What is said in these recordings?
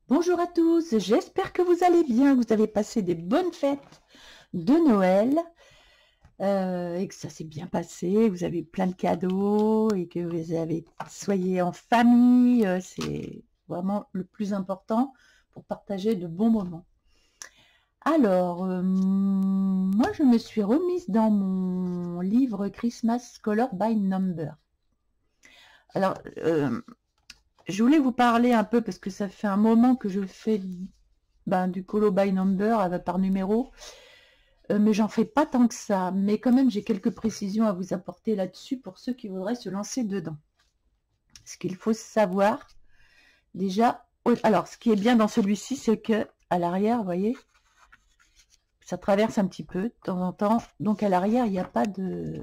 Bonjour à tous, j'espère que vous allez bien, vous avez passé des bonnes fêtes de Noël et que ça s'est bien passé, vous avez plein de cadeaux et que vous avez soyez en famille, c'est vraiment le plus important pour partager de bons moments. Alors, moi je me suis remise dans mon livre Christmas Color by Number. Alors, je voulais vous parler un peu parce que ça fait un moment que je fais du colo by number par numéro, mais j'en fais pas tant que ça. Mais quand même, j'ai quelques précisions à vous apporter là-dessus pour ceux qui voudraient se lancer dedans. Ce qu'il faut savoir, déjà, alors ce qui est bien dans celui-ci, c'est que à l'arrière, vous voyez, ça traverse un petit peu de temps en temps. Donc à l'arrière, il n'y a pas de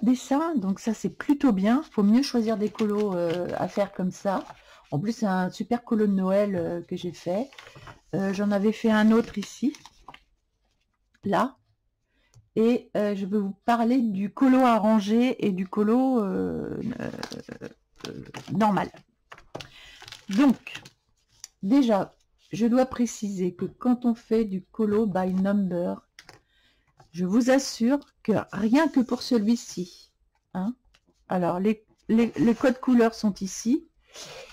dessin, donc ça c'est plutôt bien. Faut mieux choisir des colos à faire comme ça. En plus, c'est un super colo de Noël que j'ai fait. J'en avais fait un autre ici, là, et je vais vous parler du colo arrangé et du colo normal. Donc, déjà, je dois préciser que quand on fait du colo by number, je vous assure que rien que pour celui-ci, hein, alors les codes couleurs sont ici,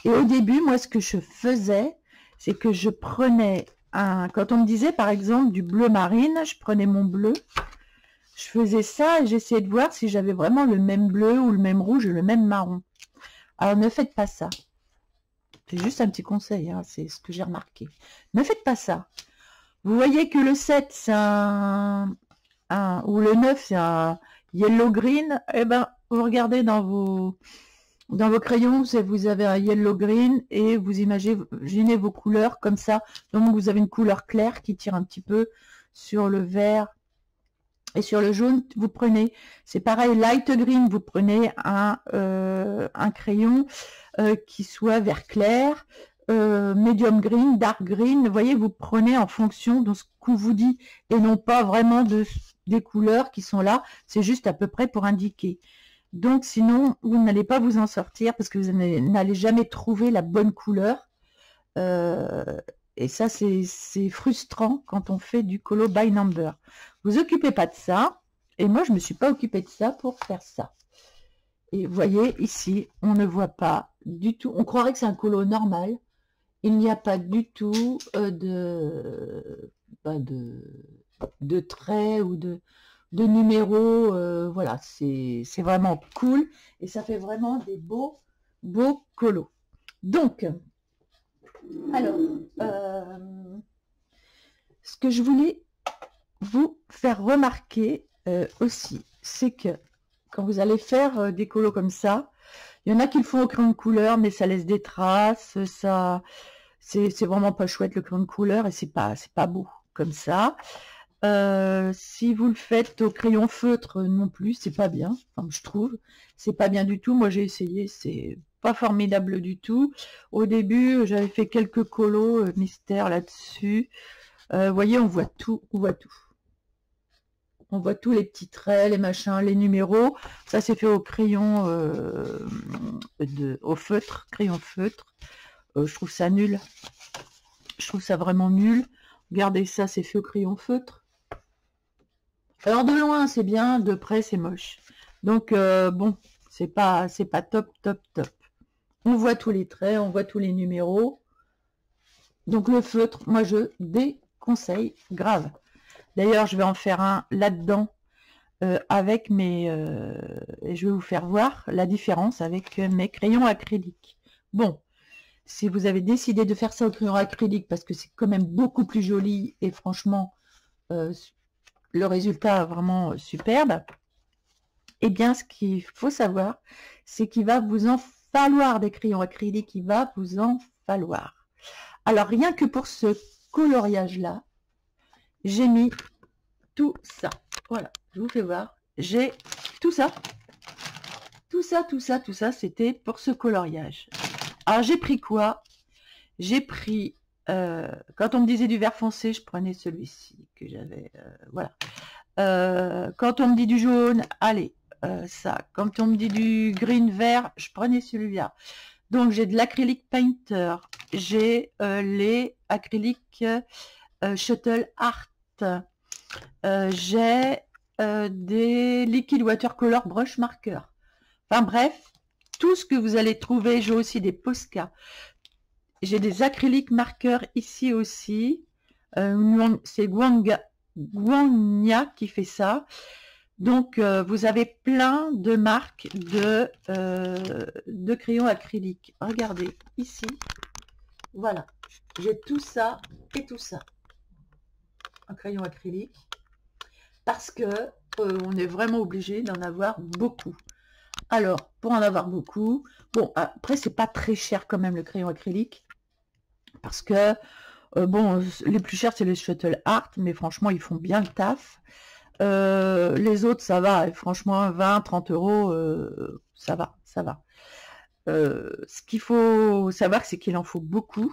et au début, moi, ce que je faisais, c'est que je prenais quand on me disait, par exemple, du bleu marine, je prenais mon bleu, je faisais ça et j'essayais de voir si j'avais vraiment le même bleu ou le même rouge ou le même marron. Alors, ne faites pas ça. C'est juste un petit conseil, hein, c'est ce que j'ai remarqué. Ne faites pas ça. Vous voyez que le 7, c'est ou le 9, c'est un yellow green. Eh ben, vous regardez dans vos crayons, vous avez un yellow green et vous imaginez vos couleurs comme ça. Donc vous avez une couleur claire qui tire un petit peu sur le vert et sur le jaune. Vous prenez, c'est pareil, light green, vous prenez un crayon qui soit vert clair, medium green, dark green. Vous voyez, vous prenez en fonction de ce qu'on vous dit et non pas vraiment des couleurs qui sont là. C'est juste à peu près pour indiquer. Donc sinon, vous n'allez pas vous en sortir parce que vous n'allez jamais trouver la bonne couleur. Et ça, c'est frustrant quand on fait du colo by number. Vous occupez pas de ça. Et moi, je me suis pas occupée de ça pour faire ça. Et vous voyez, ici, on ne voit pas du tout. On croirait que c'est un colo normal. Il n'y a pas du tout de traits ou de numéros. Voilà, c'est vraiment cool. Et ça fait vraiment des beaux colos. Donc, alors, ce que je voulais vous faire remarquer aussi, c'est que quand vous allez faire des colos comme ça, il y en a qui le font au crayon de couleur, mais ça laisse des traces, ça, c'est vraiment pas chouette le crayon de couleur et c'est pas beau comme ça. Si vous le faites au crayon feutre non plus, c'est pas bien. Enfin, je trouve, c'est pas bien du tout. Moi, j'ai essayé, c'est pas formidable du tout. Au début, j'avais fait quelques colos mystères là-dessus. Vous voyez, on voit tout, on voit tout. On voit tous les petits traits, les machins, les numéros. Ça, c'est fait au crayon au feutre, crayon feutre. Je trouve ça nul. Je trouve ça vraiment nul. Regardez ça, c'est fait au crayon feutre. Alors de loin c'est bien, de près c'est moche. Donc bon, c'est pas top. On voit tous les traits, on voit tous les numéros. Donc le feutre, moi je déconseille grave. D'ailleurs, je vais en faire un là-dedans avec mes et je vais vous faire voir la différence avec mes crayons acryliques. Bon, si vous avez décidé de faire ça au crayon acrylique parce que c'est quand même beaucoup plus joli et franchement le résultat est vraiment superbe, eh bien, ce qu'il faut savoir, c'est qu'il va vous en falloir des crayons acryliques, il va vous en falloir. Alors, rien que pour ce coloriage-là, j'ai mis tout ça. Voilà, je vous fais voir. J'ai tout ça. Tout ça, c'était pour ce coloriage. Alors, j'ai pris quoi? J'ai pris, quand on me disait du vert foncé, je prenais celui-ci que j'avais, voilà. Quand on me dit du jaune, allez, ça. Quand on me dit du green vert, je prenais celui-là. Donc, j'ai de l'acrylique painter. J'ai les acryliques Shuttle Art. J'ai des liquid watercolor brush marker. Enfin bref, tout ce que vous allez trouver. J'ai aussi des Posca. J'ai des acryliques marqueurs ici aussi. C'est Guangnia qui fait ça. Donc, vous avez plein de marques de crayons acryliques. Regardez, ici, voilà. J'ai tout ça et tout ça. Un crayon acrylique. Parce que on est vraiment obligé d'en avoir beaucoup. Alors, pour en avoir beaucoup, bon, après, c'est pas très cher quand même le crayon acrylique. Parce que, bon, les plus chers, c'est les Shuttle Art, mais franchement, ils font bien le taf. Les autres, ça va, et franchement, 20, 30 euros, ça va, ça va. Ce qu'il faut savoir, c'est qu'il en faut beaucoup.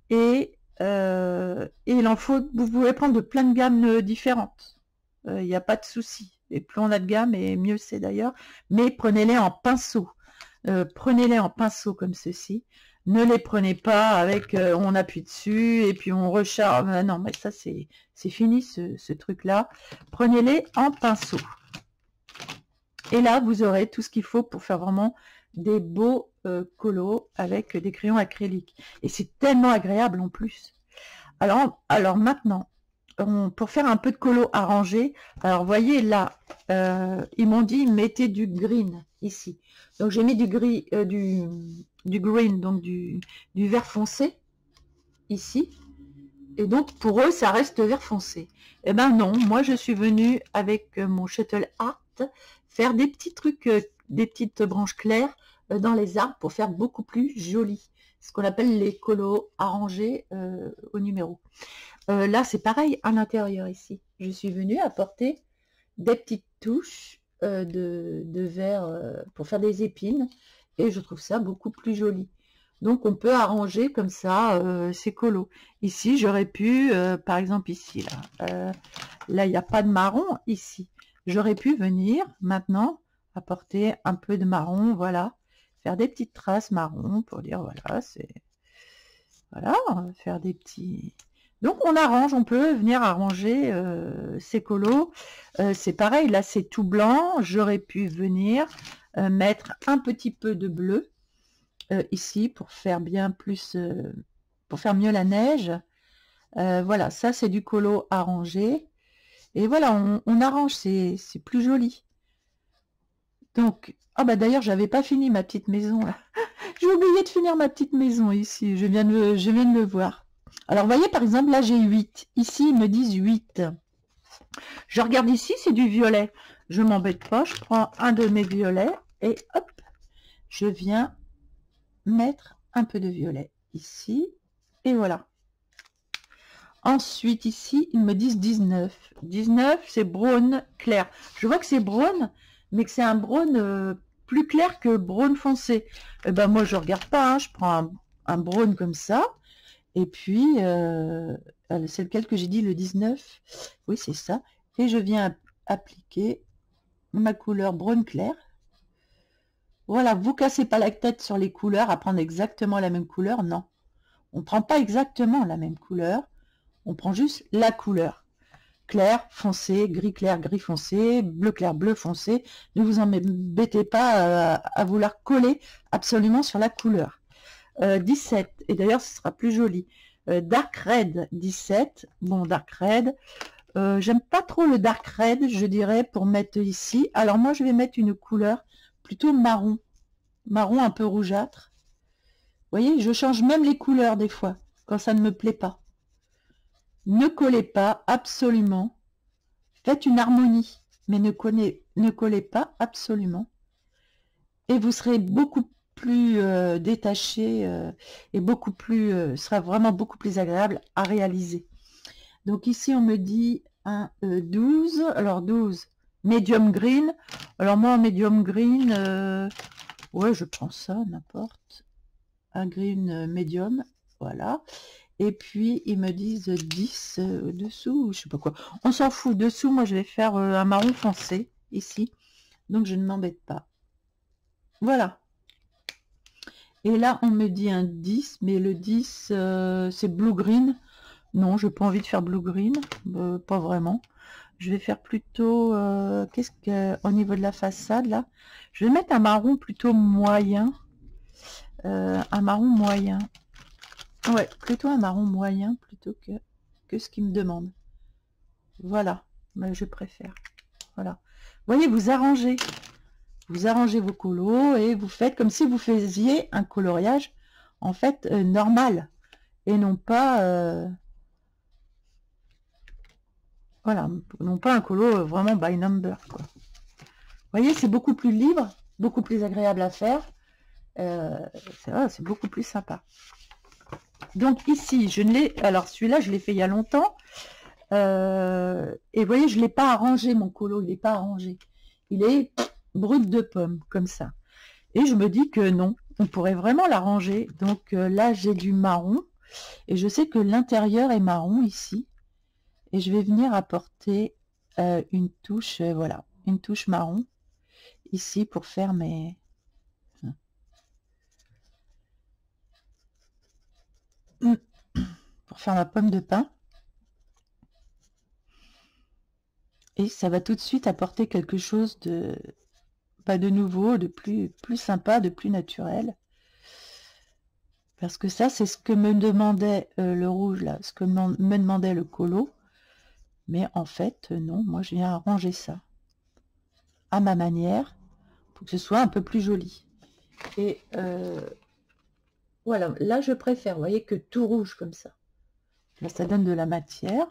Et il en faut, vous pouvez prendre de plein de gammes différentes. Il n'y a pas de souci. Et plus on a de gamme, et mieux c'est d'ailleurs. Mais prenez-les en pinceau. Prenez-les en pinceau comme ceci. Ne les prenez pas avec on appuie dessus et puis on recharge. Non, mais ça c'est fini ce truc-là. Prenez-les en pinceau. Et là, vous aurez tout ce qu'il faut pour faire vraiment des beaux colos avec des crayons acryliques. Et c'est tellement agréable en plus. Alors maintenant, pour faire un peu de colo arrangé, alors voyez là, ils m'ont dit mettez du green ici. Donc j'ai mis du gris, du green, donc du vert foncé ici. Et donc pour eux ça reste vert foncé. Eh ben non, moi je suis venue avec mon Shuttle Art faire des petits trucs, des petites branches claires dans les arbres pour faire beaucoup plus joli. Ce qu'on appelle les colos arrangés au numéro. Là, c'est pareil à l'intérieur ici. Je suis venue apporter des petites touches de verre pour faire des épines et je trouve ça beaucoup plus joli. Donc, on peut arranger comme ça ces colos. Ici, j'aurais pu, par exemple ici, là, il n'y a pas de marron ici. J'aurais pu venir maintenant apporter un peu de marron, voilà, faire des petites traces marron pour dire, voilà, c'est... Voilà, on va faire des petits... Donc on arrange, on peut venir arranger ces colos. C'est pareil, là c'est tout blanc. J'aurais pu venir mettre un petit peu de bleu ici pour faire bien plus, pour faire mieux la neige. Voilà, ça c'est du colo arrangé. Et voilà, on arrange, c'est plus joli. Donc, ah bah d'ailleurs j'avais pas fini ma petite maison là. J'ai oublié de finir ma petite maison ici, je viens de le voir. Alors, vous voyez, par exemple, là, j'ai 8. Ici, ils me disent 8. Je regarde ici, c'est du violet. Je m'embête pas, je prends un de mes violets et hop, je viens mettre un peu de violet ici. Et voilà. Ensuite, ici, ils me disent 19. 19, c'est brun clair. Je vois que c'est brun, mais que c'est un brun plus clair que brun foncé. Eh ben, moi, je regarde pas, hein, je prends un brun comme ça. Et puis, c'est lequel que j'ai dit, le 19? Oui, c'est ça. Et je viens appliquer ma couleur brun clair. Voilà, vous cassez pas la tête sur les couleurs à prendre exactement la même couleur. Non, on ne prend pas exactement la même couleur. On prend juste la couleur. Clair, foncé, gris clair, gris foncé, bleu clair, bleu foncé. Ne vous embêtez pas à vouloir coller absolument sur la couleur. 17, et d'ailleurs ce sera plus joli. Dark Red 17, bon Dark Red, j'aime pas trop le Dark Red, je dirais, pour mettre ici. Alors moi je vais mettre une couleur plutôt marron, marron un peu rougeâtre. Vous voyez, je change même les couleurs des fois, quand ça ne me plaît pas. Ne collez pas absolument, faites une harmonie, mais ne collez pas absolument. Et vous serez beaucoup plus détaché et beaucoup plus, sera vraiment beaucoup plus agréable à réaliser. Donc ici on me dit un 12, alors 12 medium green. Alors moi medium green, ouais je prends ça n'importe, un green medium, voilà. Et puis ils me disent 10 dessous, je sais pas quoi, on s'en fout. Dessous moi je vais faire un marron foncé ici, donc je ne m'embête pas. Voilà. Et là, on me dit un 10, mais le 10, c'est blue-green. Non, je n'ai pas envie de faire blue-green, pas vraiment. Je vais faire plutôt, qu'est-ce que, au niveau de la façade, là, je vais mettre un marron plutôt moyen. Un marron moyen. Ouais, plutôt un marron moyen plutôt que ce qu'il me demande. Voilà, mais je préfère. Voilà. Vous voyez, vous arrangez. Vous arrangez vos colos et vous faites comme si vous faisiez un coloriage, en fait, normal. Et non pas... voilà, non pas un colo vraiment by number, quoi. Vous voyez, c'est beaucoup plus libre, beaucoup plus agréable à faire. C'est beaucoup plus sympa. Donc ici, je ne l'ai... Alors celui-là, je l'ai fait il y a longtemps. Et vous voyez, je ne l'ai pas arrangé, mon colo. Il n'est pas arrangé. Il est brut de pomme, comme ça. Et je me dis que non, on pourrait vraiment l'arranger. Donc là, j'ai du marron. Et je sais que l'intérieur est marron ici. Et je vais venir apporter une touche, voilà, une touche marron ici pour faire mes... pour faire ma pomme de pin. Et ça va tout de suite apporter quelque chose de... pas de nouveau, de plus sympa, de plus naturel. Parce que ça, c'est ce que me demandait le rouge, là, ce que me demandait le colo. Mais en fait, non, moi je viens arranger ça à ma manière pour que ce soit un peu plus joli. Et voilà, là je préfère, vous voyez, que tout rouge comme ça. Là, ça donne de la matière.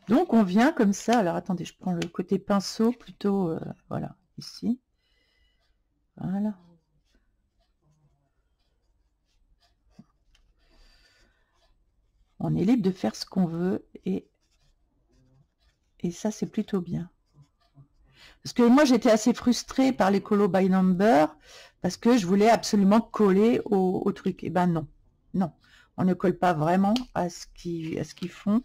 Donc on vient comme ça. Alors attendez, je prends le côté pinceau plutôt, voilà, ici. Voilà. On est libre de faire ce qu'on veut et ça c'est plutôt bien. Parce que moi j'étais assez frustrée par les colos by number parce que je voulais absolument coller au truc. Et ben non, non, on ne colle pas vraiment à ce qu'ils font.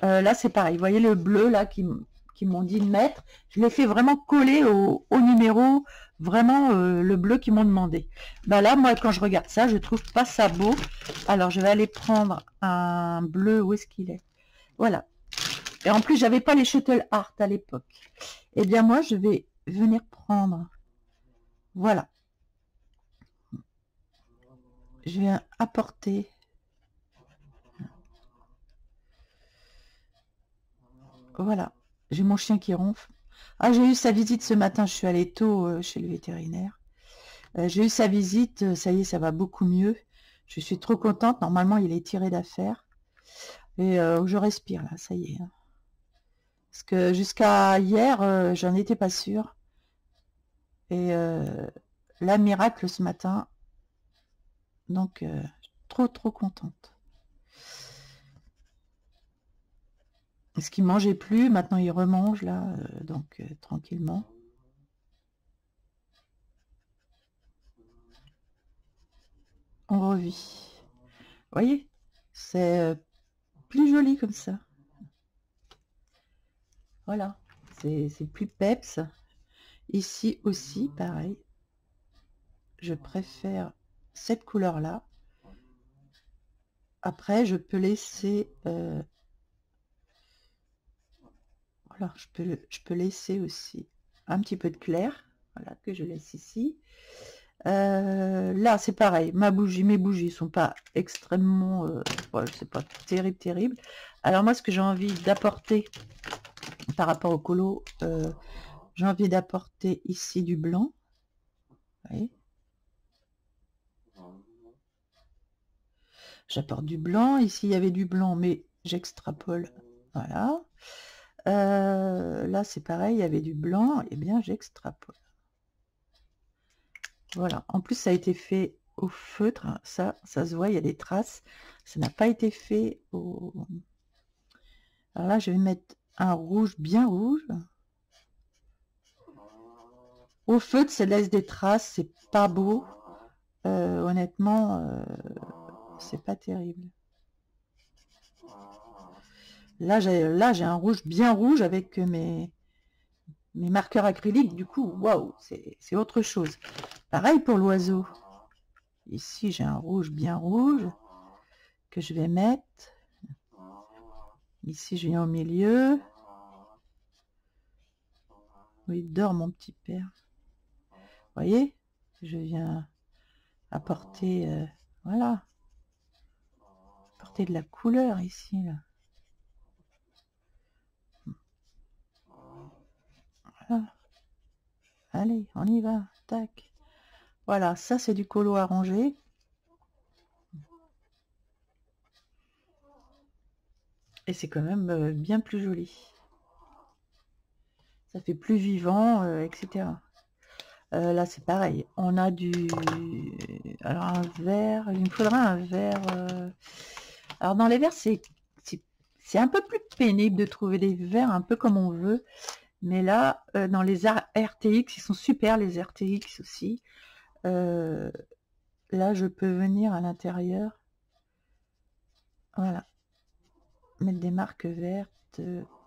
Là c'est pareil, vous voyez le bleu là qui m'ont dit de mettre, je l'ai fait vraiment coller au numéro, vraiment le bleu qu'ils m'ont demandé. Ben là moi quand je regarde ça, je trouve pas ça beau. Alors je vais aller prendre un bleu, où est-ce qu'il est? Voilà. Et en plus j'avais pas les Shuttle Art à l'époque. Eh bien moi je vais venir prendre, voilà, je vais apporter, voilà, j'ai mon chien qui ronfle. Ah, j'ai eu sa visite ce matin, je suis allée tôt chez le vétérinaire. J'ai eu sa visite, ça y est, ça va beaucoup mieux. Je suis trop contente, normalement il est tiré d'affaire. Et je respire là, ça y est. Parce que jusqu'à hier, j'en étais pas sûre. Et là, miracle ce matin. Donc, trop contente. Parce qu'il mangeait plus, maintenant il remange là, donc tranquillement. On revit. Vous voyez, c'est plus joli comme ça. Voilà, c'est plus peps. Ici aussi, pareil. Je préfère cette couleur-là. Après, je peux laisser... voilà, je peux laisser aussi un petit peu de clair. Voilà, que je laisse ici. Là, c'est pareil. Mes bougies sont pas extrêmement... ouais, c'est pas terrible. Alors moi, ce que j'ai envie d'apporter par rapport au colo, j'ai envie d'apporter ici du blanc. Vous voyez, j'apporte du blanc. Ici, il y avait du blanc, mais j'extrapole. Voilà. Là, c'est pareil, il y avait du blanc. Et bien, j'extrapole. Voilà. En plus, ça a été fait au feutre. Ça se voit, il y a des traces. Ça n'a pas été fait au... Alors là, je vais mettre un rouge bien rouge. Au feutre, ça laisse des traces. C'est pas beau. Honnêtement, c'est pas terrible. Là, j'ai un rouge bien rouge avec mes marqueurs acryliques. Du coup, waouh, c'est autre chose. Pareil pour l'oiseau. Ici, j'ai un rouge bien rouge que je vais mettre. Ici, je viens au milieu. Oui, il dort, mon petit père. Vous voyez, je viens apporter, voilà, apporter de la couleur ici, là. Voilà. Allez, on y va, tac. Voilà, ça c'est du colo arrangé. Et c'est quand même bien plus joli. Ça fait plus vivant, etc. Là c'est pareil, on a du... Alors un vert, il me faudra un vert... Alors dans les verts c'est un peu plus pénible de trouver des verts un peu comme on veut. Mais là, dans les RTX, ils sont super les RTX aussi. Là je peux venir à l'intérieur. Voilà. Mettre des marques vertes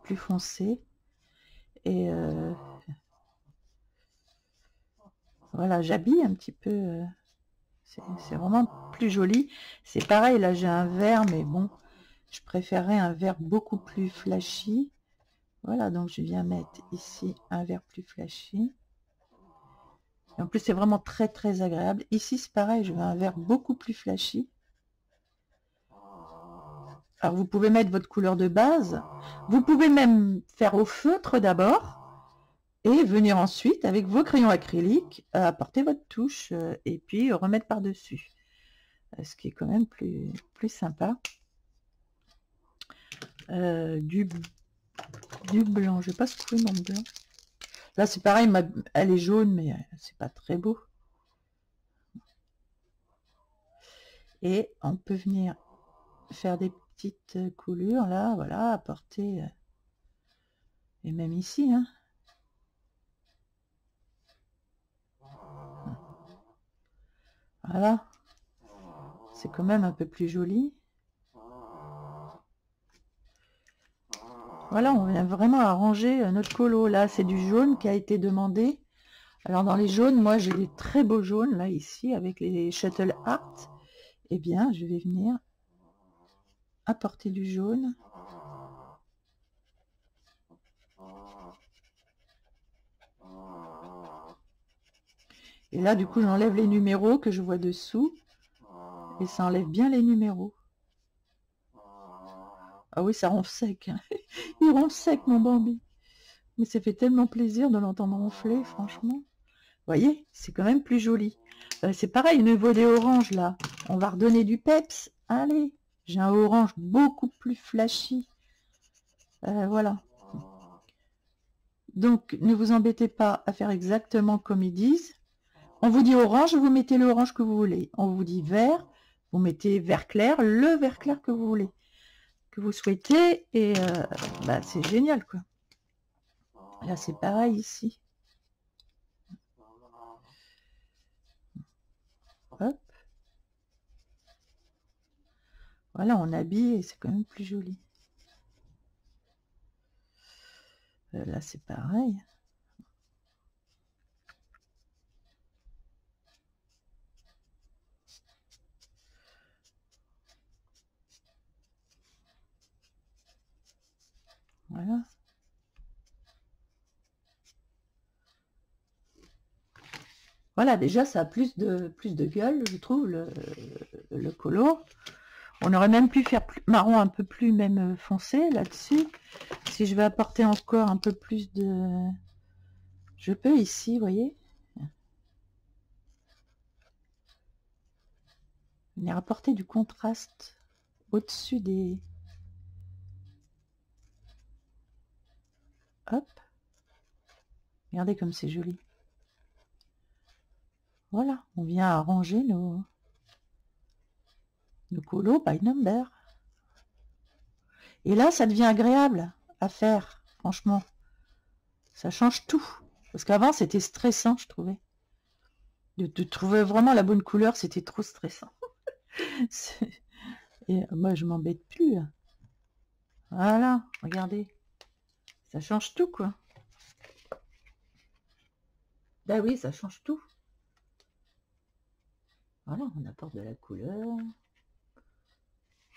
plus foncées. Et voilà, j'habille un petit peu. C'est vraiment plus joli. C'est pareil, là j'ai un vert, mais bon, je préférerais un vert beaucoup plus flashy. Voilà, donc je viens mettre ici un vert plus flashy. Et en plus, c'est vraiment très très agréable. Ici, c'est pareil, je veux un vert beaucoup plus flashy. Alors, vous pouvez mettre votre couleur de base. Vous pouvez même faire au feutre d'abord. Et venir ensuite, avec vos crayons acryliques, apporter votre touche et puis remettre par-dessus. Ce qui est quand même plus sympa. Du blanc, je vais pas secouer mon blanc. Là, c'est pareil, elle est jaune, mais c'est pas très beau. Et on peut venir faire des petites coulures, là, voilà, apporter... et même ici, hein. Voilà. C'est quand même un peu plus joli. Voilà, on vient vraiment arranger notre colo. Là, c'est du jaune qui a été demandé. Alors, dans les jaunes, moi, j'ai des très beaux jaunes, là, ici, avec les Shuttle Art. Eh bien, je vais venir apporter du jaune. Et là, du coup, j'enlève les numéros que je vois dessous. Et ça enlève bien les numéros. Ah oui, ça ronfle sec. Hein. Il ronfle sec, mon Bambi. Mais ça fait tellement plaisir de l'entendre ronfler, franchement. Vous voyez, c'est quand même plus joli. C'est pareil, au niveau des oranges, là. On va redonner du peps. Allez, j'ai un orange beaucoup plus flashy. Voilà. Donc, ne vous embêtez pas à faire exactement comme ils disent. On vous dit orange, vous mettez le orange que vous voulez. On vous dit vert, vous mettez vert clair, le vert clair que vous voulez, que vous souhaitez. Et bah, c'est génial, quoi. Là, c'est pareil ici. Hop. Voilà, on habille et c'est quand même plus joli. Là, c'est pareil. Voilà. Voilà, déjà, ça a plus de gueule, je trouve, le colo. On aurait même pu faire marron un peu plus même foncé là-dessus. Si je vais apporter encore un peu plus de... Je peux ici, vous voyez. Venir apporter du contraste au-dessus des... Hop. Regardez comme c'est joli. Voilà, on vient arranger nos colos by number. Et là, ça devient agréable à faire, franchement. Ça change tout. Parce qu'avant, c'était stressant, je trouvais. De trouver vraiment la bonne couleur, c'était trop stressant. Et moi, je m'embête plus. Voilà, regardez. Ça change tout, quoi. Bah oui, ça change tout. Voilà, on apporte de la couleur.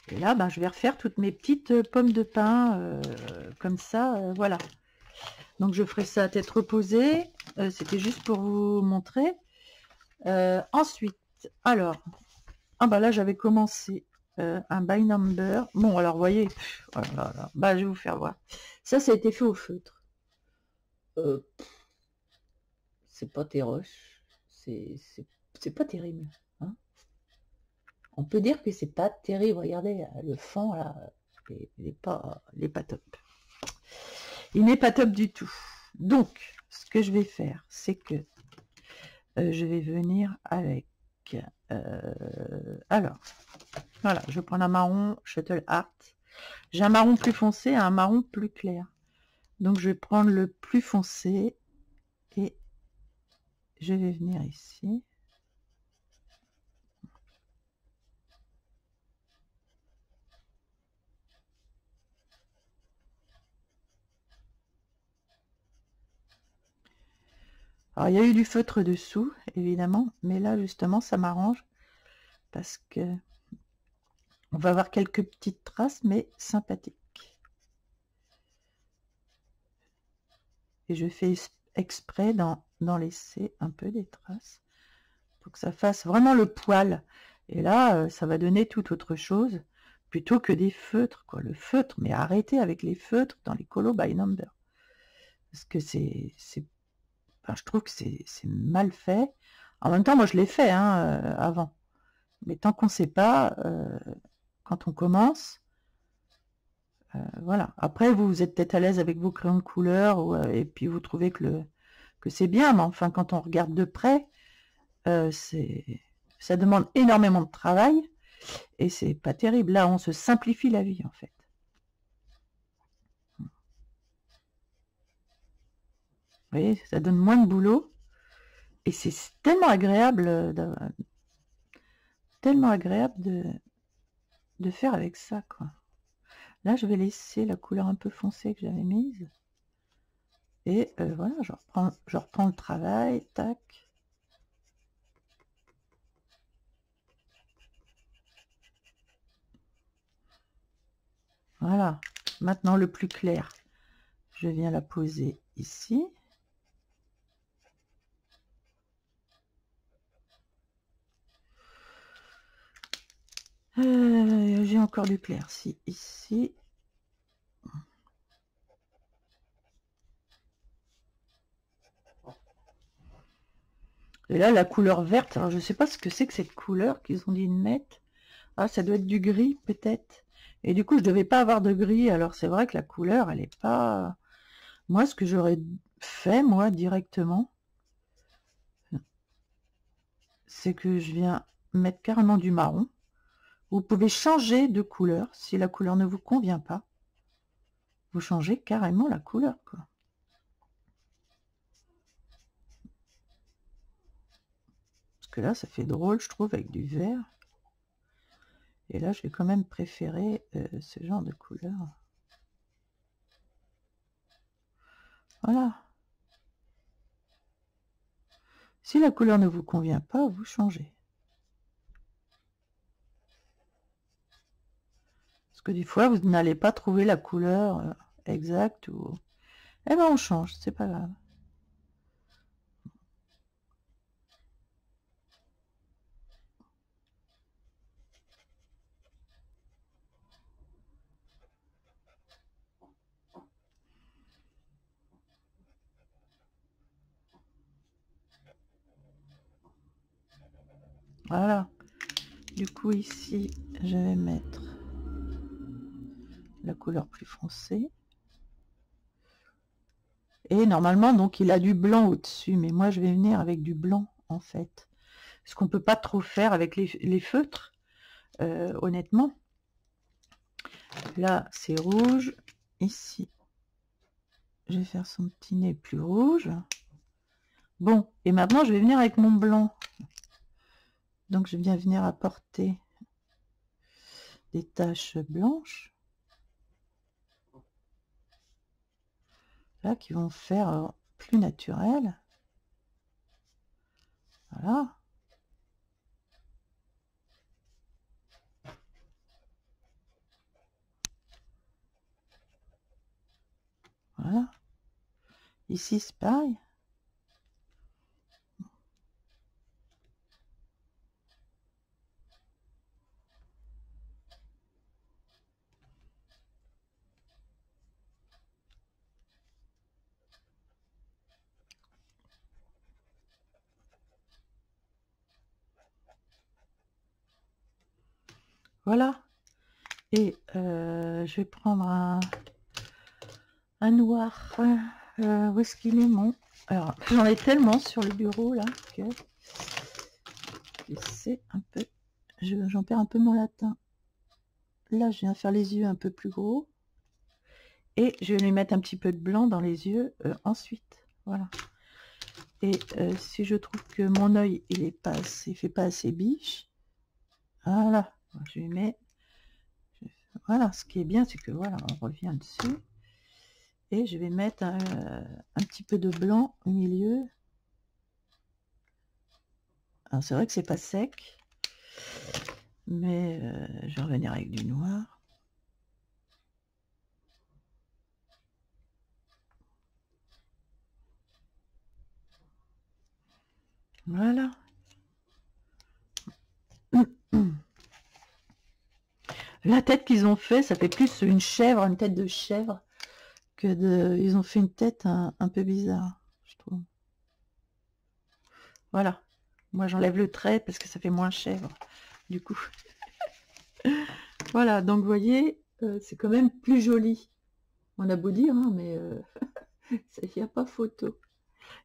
Et là, ben, je vais refaire toutes mes petites pommes de pin, comme ça, voilà. Donc, je ferai ça à tête reposée. C'était juste pour vous montrer. Ensuite, alors, ah bah là, j'avais commencé un by number. Bon, alors, vous voyez, oh là là, bah, je vais vous faire voir. Ça a été fait au feutre. C'est pas terroche. C'est pas terrible. Hein. On peut dire que c'est pas terrible. Regardez, le fond, là, il n'est pas top. Il n'est pas top du tout. Donc, ce que je vais faire, c'est que je vais venir avec... alors, voilà, je prends un marron Shuttle Art. J'ai un marron plus foncé et un marron plus clair. Donc, je vais prendre le plus foncé et je vais venir ici. Alors, il y a eu du feutre dessous, évidemment, mais là, justement, ça m'arrange parce que on va avoir quelques petites traces, mais sympathiques. Et je fais exprès d'en laisser un peu des traces pour que ça fasse vraiment le poil. Et là, ça va donner tout autre chose plutôt que des feutres, quoi. Le feutre, mais arrêtez avec les feutres dans les colos by number. Parce que enfin, je trouve que c'est mal fait. En même temps, moi, je l'ai fait avant. Mais tant qu'on ne sait pas, quand on commence, voilà. Après, vous êtes peut-être à l'aise avec vos crayons de couleur, et puis vous trouvez que c'est bien, mais enfin, quand on regarde de près, ça demande énormément de travail, et c'est pas terrible. Là, on se simplifie la vie, en fait. Vous voyez, ça donne moins de boulot, et c'est tellement agréable, de faire avec ça, quoi. Là, je vais laisser la couleur un peu foncée que j'avais mise. Et voilà, je reprends le travail, tac. Voilà, maintenant le plus clair, je viens la poser ici. J'ai encore du clair, si, ici. Et là, la couleur verte, alors je ne sais pas ce que c'est que cette couleur qu'ils ont dit de mettre. Ah, ça doit être du gris, peut-être. Et du coup, je ne devais pas avoir de gris, alors c'est vrai que la couleur, elle n'est pas... Moi, ce que j'aurais fait, moi, directement, c'est que je viens mettre carrément du marron. Vous pouvez changer de couleur, si la couleur ne vous convient pas. Vous changez carrément la couleur, quoi. Parce que là, ça fait drôle, je trouve, avec du vert. Et là, je vais quand même préférer ce genre de couleur. Voilà. Si la couleur ne vous convient pas, vous changez. Parce que des fois, vous n'allez pas trouver la couleur exacte. Eh ben, on change, c'est pas grave. Voilà. Du coup, ici, je vais mettre la couleur plus foncée. Et normalement, donc, il a du blanc au-dessus. Mais moi, je vais venir avec du blanc, en fait. Ce qu'on ne peut pas trop faire avec les feutres, honnêtement. Là, c'est rouge. Ici, je vais faire son petit nez plus rouge. Bon, et maintenant, je vais venir avec mon blanc. Donc, je viens venir apporter des taches blanches. Là, qui vont faire plus naturel. Voilà. ici c'est pareil. Voilà. Et je vais prendre un noir. Où est-ce qu'il est mon... Alors, j'en ai tellement sur le bureau là que c'est un peu... J'en perds un peu mon latin. Là, je viens faire les yeux un peu plus gros. Et je vais lui mettre un petit peu de blanc dans les yeux ensuite. Voilà. Et si je trouve que mon œil, il fait pas assez biche, voilà, je lui mets... Voilà, ce qui est bien, c'est que voilà, on revient dessus. Et je vais mettre un petit peu de blanc au milieu. Alors c'est vrai que c'est pas sec, mais je vais revenir avec du noir. Voilà. La tête qu'ils ont fait, ça fait plus une chèvre, une tête de chèvre, que de... Ils ont fait une tête un peu bizarre, je trouve. Voilà. Moi, j'enlève le trait parce que ça fait moins chèvre, du coup. Voilà, donc vous voyez, c'est quand même plus joli. On a beau dire, hein, mais il n'y a pas photo.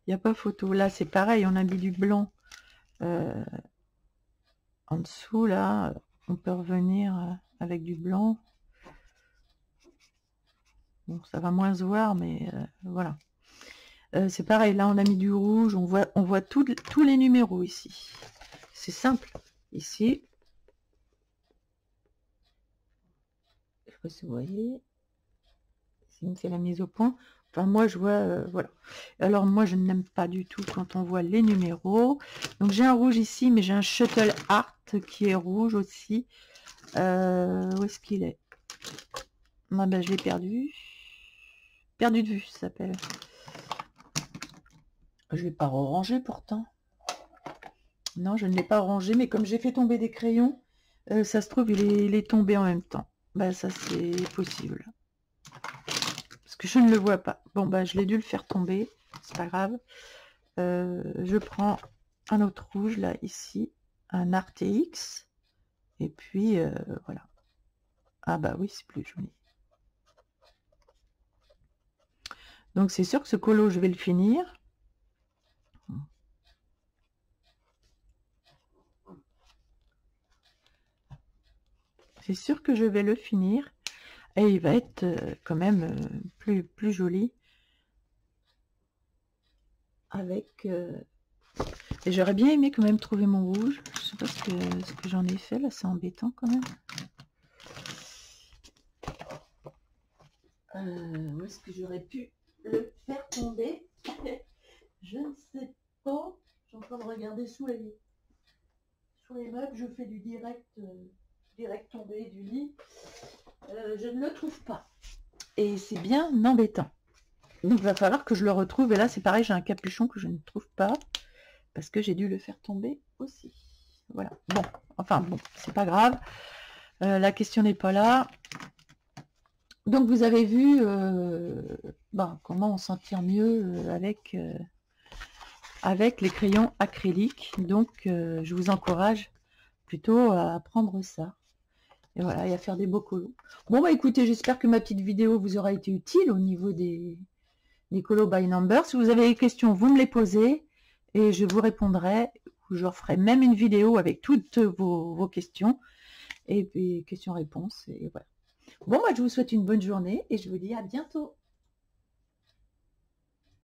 Il n'y a pas photo. Là, c'est pareil, on a mis du blanc en dessous, là. On peut revenir avec du blanc. Bon, ça va moins se voir, mais voilà. C'est pareil, là, on a mis du rouge. On voit tous les numéros ici. C'est simple. Ici. Je sais pas si vous voyez. C'est la mise au point. Enfin, moi, je vois, voilà. Alors, moi, je n'aime pas du tout quand on voit les numéros. Donc, j'ai un rouge ici, mais j'ai un Shuttle Art qui est rouge aussi. Où est-ce qu'il est? Ah, ben, je l'ai perdu. Perdu de vue, ça s'appelle. Je ne l'ai pas ranger pourtant. Non, je ne l'ai pas rangé, mais comme j'ai fait tomber des crayons, ça se trouve, il est tombé en même temps. Ben, ça, c'est possible. Parce que je ne le vois pas. Bon, bah, je l'ai dû le faire tomber. C'est pas grave. Je prends un autre rouge, là, ici. Un RTX. Et puis, voilà. Ah bah oui, c'est plus joli. Donc, c'est sûr que ce colo, je vais le finir. C'est sûr que je vais le finir. Et il va être quand même plus joli. Avec... Et j'aurais bien aimé quand même trouver mon rouge. Je sais pas ce que j'en ai fait là, c'est embêtant quand même. Où est-ce que j'aurais pu le faire tomber? Je ne sais pas. Je suis en train de regarder sous les meubles. Je fais du direct tombé du lit. Je ne le trouve pas. Et c'est bien embêtant. Donc il va falloir que je le retrouve. Et là c'est pareil, j'ai un capuchon que je ne trouve pas. Parce que j'ai dû le faire tomber aussi. Voilà. Bon, enfin bon, c'est pas grave. La question n'est pas là. Donc vous avez vu comment on s'en tire mieux avec les crayons acryliques. Donc je vous encourage plutôt à prendre ça. Et voilà, et à faire des beaux colos. Bon bah écoutez, j'espère que ma petite vidéo vous aura été utile au niveau des colos by number. Si vous avez des questions, vous me les posez et je vous répondrai. Ou je ferai même une vidéo avec toutes vos questions. Et puis questions-réponses. Et voilà. Bon, moi je vous souhaite une bonne journée et je vous dis à bientôt.